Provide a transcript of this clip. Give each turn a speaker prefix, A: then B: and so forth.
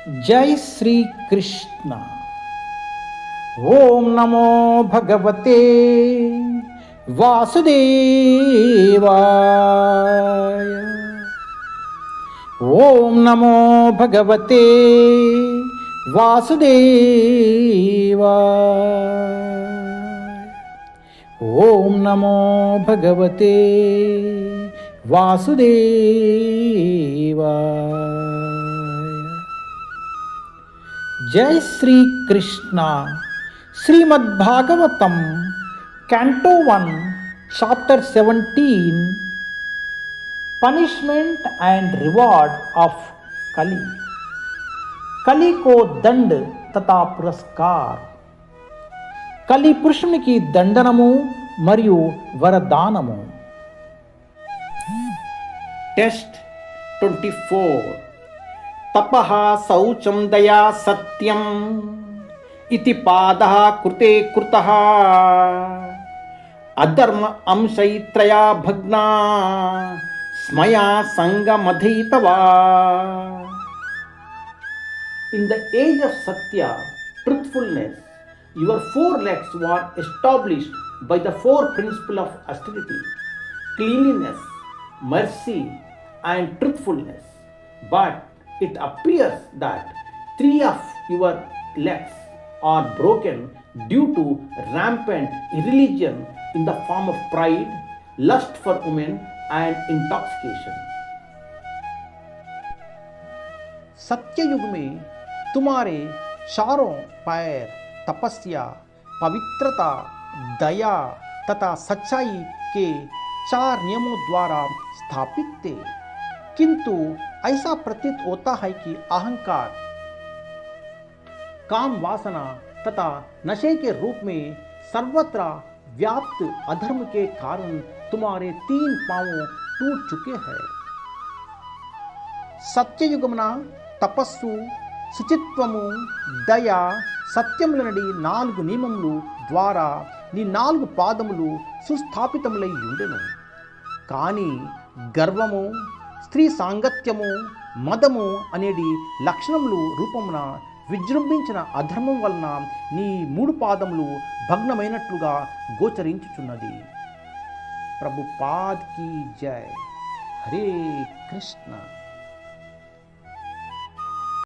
A: जय श्री कृष्ण। ओम नमो भगवते वासुदेवाय। ओम नमो भगवते वासुदेवाय। ओम नमो भगवते वासुदेवाय। जय Shri Krishna. Shrimad Bhagavatam canto 1 chapter 17 punishment and reward of कली। कली को दंड तथा पुरस्कार। कली పురుషునికి దండనము మరియు వరదానము। टेस्ट 24 तपः शौचं दया सत्यम् इति पादः कृते कृतः अधर्म अंशैत्रया भग्ना स्मया संगमधीतवा। In the age of Satya, truthfulness, your four legs were established by the four principles of austerity, cleanliness, mercy, and truthfulness. But it appears that three of your legs are broken due to rampant irreligion in the form of pride, lust for women, and intoxication. सत्ययुग में तुम्हारे चारों पैर तपस्या, पवित्रता, दया तथा सच्चाई के 4 नियमों द्वारा स्थापित थे, किंतु ऐसा प्रतीत होता है कि अहंकार, काम वासना तथा नशे के रूप में सर्वत्र व्याप्त अधर्म के कारण तुम्हारे 3 पांव टूट चुके हैं। సత్యయుగమున తపస్సు, శుచిత్వము, దయ, సత్యములనడి 4 నియమములు ద్వారా నీ 4 పాదములు సుస్థాపితములై ఉండెను. కానీ గర్వము, స్త్రీ సాంగత్యము, మదము అనేది లక్షణములు రూపమున విజృంభించిన అధర్మం వలన నీ 3 పాదములు భగ్నమైనట్లుగా గోచరించుచున్నది. ప్రభుపాద్ కీ జై. హరే కృష్ణ.